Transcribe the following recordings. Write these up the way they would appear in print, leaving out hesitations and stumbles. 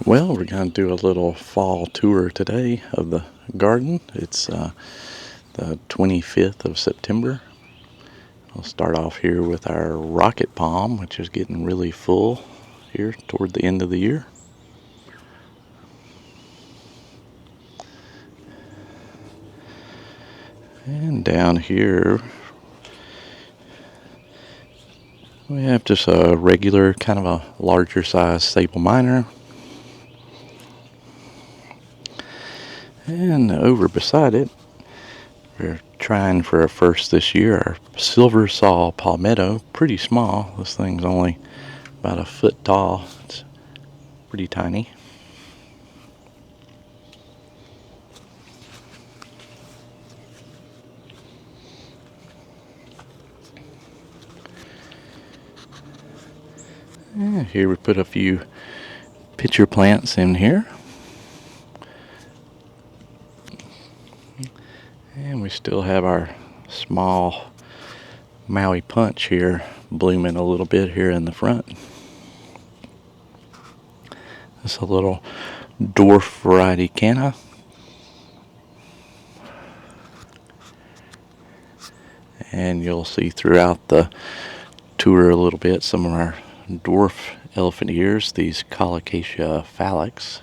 Well, we're going to do a little fall tour today of the garden. It's the 25th of September. I'll start off here with our rocket palm, which is getting really full here toward the end of the year. And down here we have just a regular, kind of a larger size Sabal minor. And over beside it, we're trying for a first this year, our silver saw palmetto. Pretty small. This thing's only about a foot tall. It's pretty tiny. And here we put a few pitcher plants in here. And we still have our small Maui punch here blooming a little bit here in the front. This is a little dwarf variety canna. And you'll see throughout the tour a little bit some of our dwarf elephant ears, these Colocasia phalanx.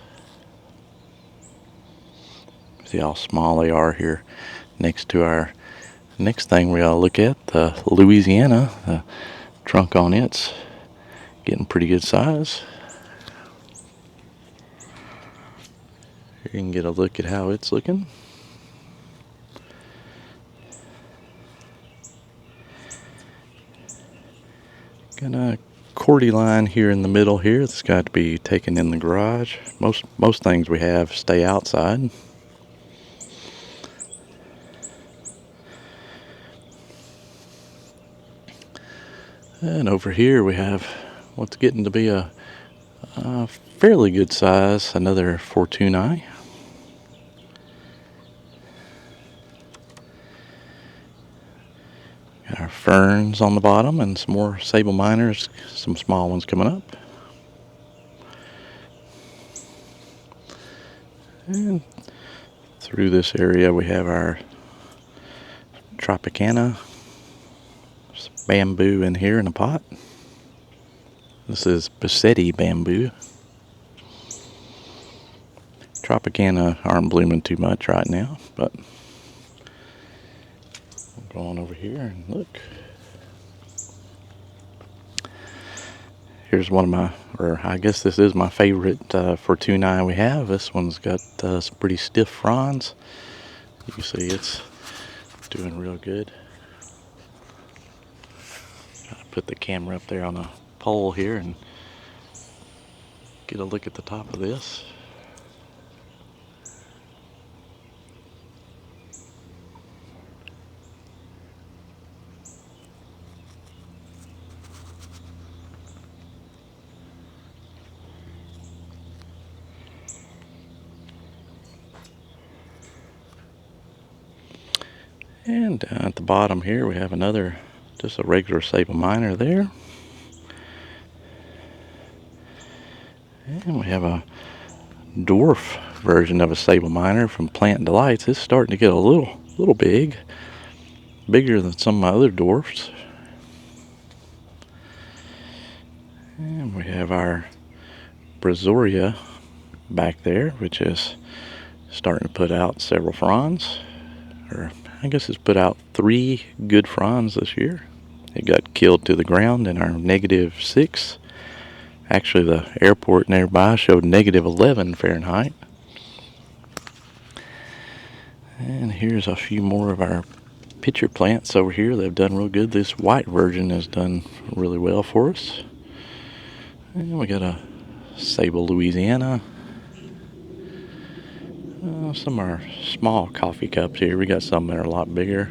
See how small they are here next to our next thing we gotta look at, the Louisiana. The trunk on it's getting pretty good size. Here you can get a look at how it's looking. Got a Cordyline here in the middle here. It's got to be taken in the garage. Most things we have stay outside. And over here we have what's getting to be a fairly good size, another fortunei. Got our ferns on the bottom and some more Sabal minors, some small ones coming up. And through this area we have our Tropicana. Bamboo in here in a pot. This is Butia bamboo. Tropicana aren't blooming too much right now, but we'll go on over here and look. Here's one of my, or I guess this is my favorite fortunei we have. This one's got some pretty stiff fronds. You can see it's doing real good. Put the camera up there on a pole here and get a look at the top of this. And down at the bottom here we have another, just a regular Sabal minor there. And we have a dwarf version of a Sabal minor from Plant Delights. It's starting to get a little big, bigger than some of my other dwarfs. And we have our brazoria back there, which is starting to put out several fronds. Or I guess it's put out 3 good fronds this year. It got killed to the ground in our -6. Actually, the airport nearby showed -11 Fahrenheit. And here's a few more of our pitcher plants over here. They've done real good. This white version has done really well for us. And we got a Sabal Louisiana. Some of our small coffee cups here. We got some that are a lot bigger.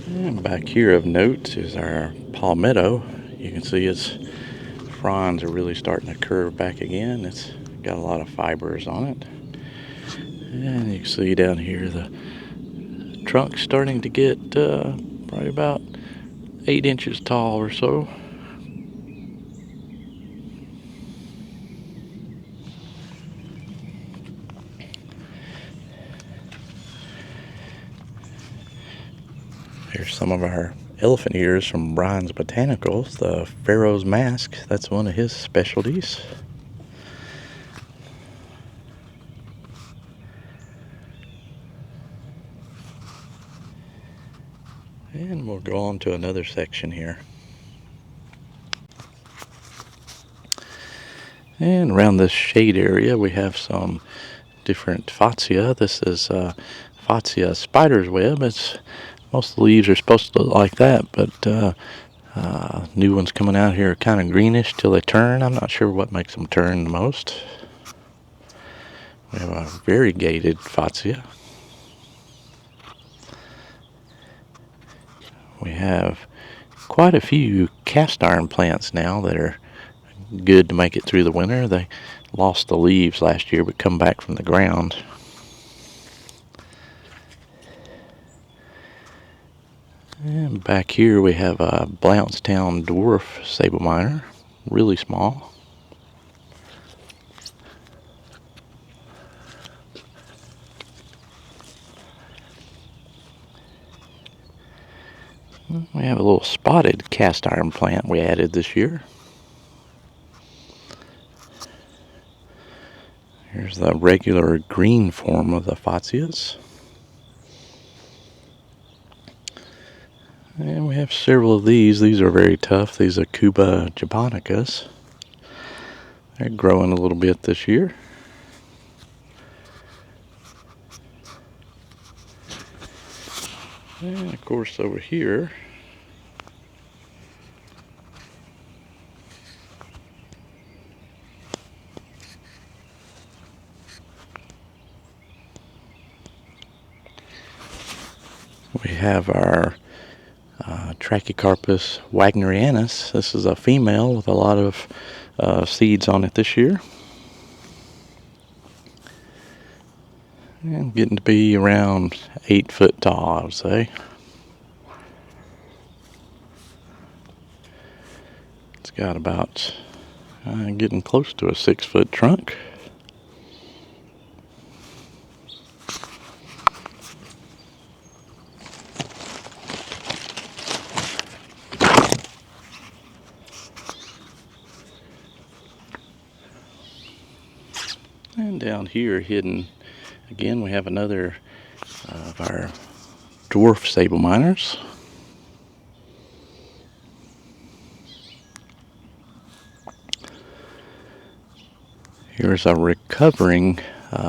And back here of note is our palmetto. You can see its fronds are really starting to curve back again. It's got a lot of fibers on it. And you can see down here the trunk's starting to get probably about 8 inches tall or so. Here's some of our elephant ears from Brian's Botanicals. The Pharaoh's mask, that's one of his specialties. And we'll go on to another section here. And around this shade area we have some different Fatsia. This is Fatsia spider's web. Most of the leaves are supposed to look like that, but new ones coming out here are kind of greenish till they turn. I'm not sure what makes them turn the most. We have a variegated Fatsia. We have quite a few cast iron plants now that are good to make it through the winter. They lost the leaves last year but come back from the ground. And back here we have a Blountstown Dwarf Sabal, really small. We have a little spotted cast iron plant we added this year. Here's the regular green form of the Fatsias. And we have several of these. These are very tough. These Aucuba japonicas. They're growing a little bit this year. And of course over here we have our Trachycarpus wagnerianus. This is a female with a lot of seeds on it this year. And getting to be around 8 foot tall, I would say. It's got about getting close to a 6 foot trunk. And down here hidden again we have another of our dwarf sabal miners. Here's a recovering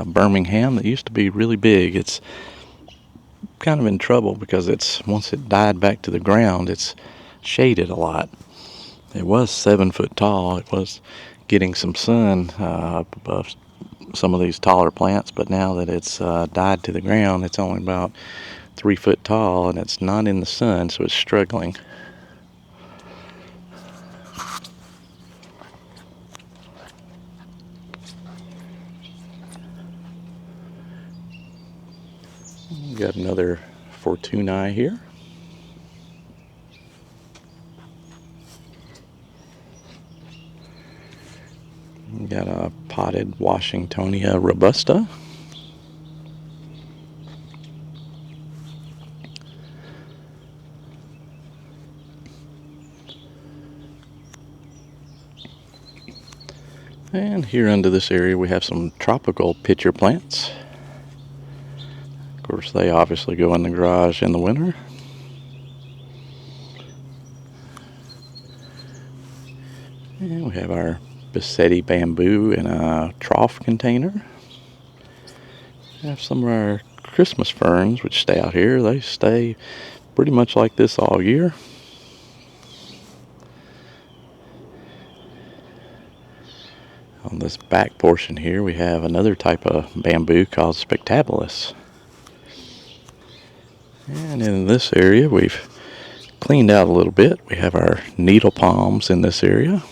Birmingham that used to be really big. It's kind of in trouble because once it died back to the ground, it's shaded a lot. It was 7 foot tall. It was getting some sun up above some of these taller plants, but now that it's died to the ground, it's only about 3 foot tall and it's not in the sun, so it's struggling. Got another fortunei here. Got a potted Washingtonia robusta. And here under this area we have some tropical pitcher plants. Of course they obviously go in the garage in the winter. And we have our Bassetti bamboo in a trough container. We have some of our Christmas ferns which stay out here. They stay pretty much like this all year. On this back portion here we have another type of bamboo called Spectabilis. And in this area we've cleaned out a little bit. We have our needle palms in this area.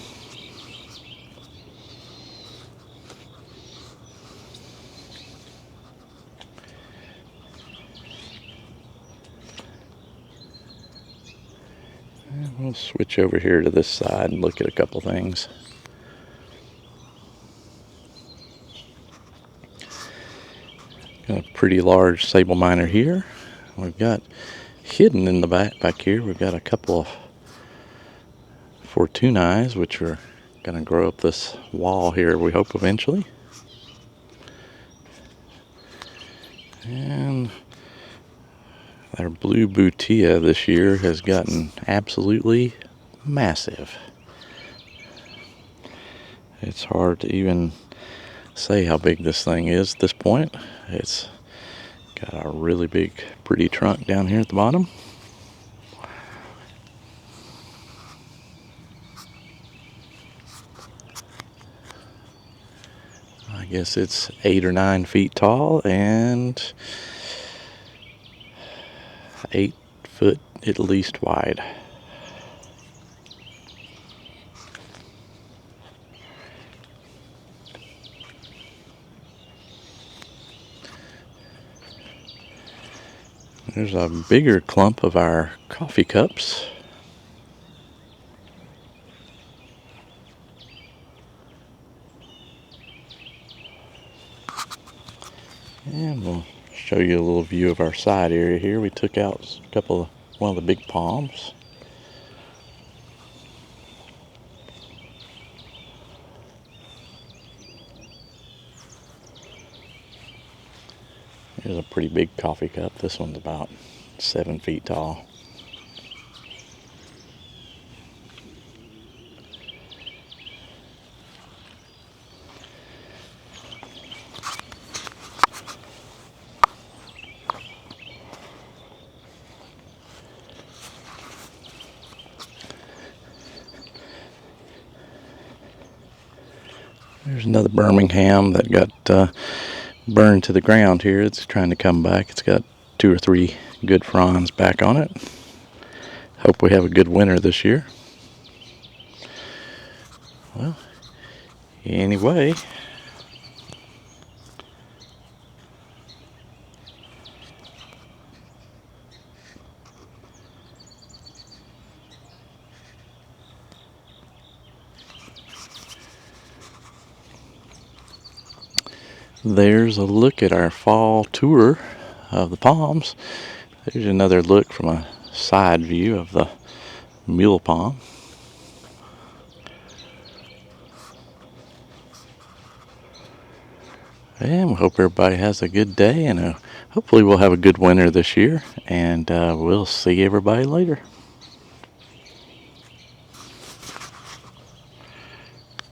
We'll switch over here to this side and look at a couple things. Got a pretty large sable miner here. We've got hidden in the back here, we've got a couple of fortunei, which are going to grow up this wall here, we hope, eventually. And our blue Butia this year has gotten absolutely massive. It's hard to even say how big this thing is at this point. It's got a really big, pretty trunk down here at the bottom. I guess it's 8 or 9 feet tall and 8 foot at least wide. There's a bigger clump of our coffee cups. And we'll show you a little view of our side area here. We took out one of the big palms. Here's a pretty big coffee cup. This one's about 7 feet tall. There's another Birmingham that got burned to the ground here. It's trying to come back. It's got 2 or 3 good fronds back on it. Hope we have a good winter this year. Well, anyway, there's a look at our fall tour of the palms. There's another look from a side view of the mule palm. And we hope everybody has a good day, and hopefully we'll have a good winter this year, and we'll see everybody later.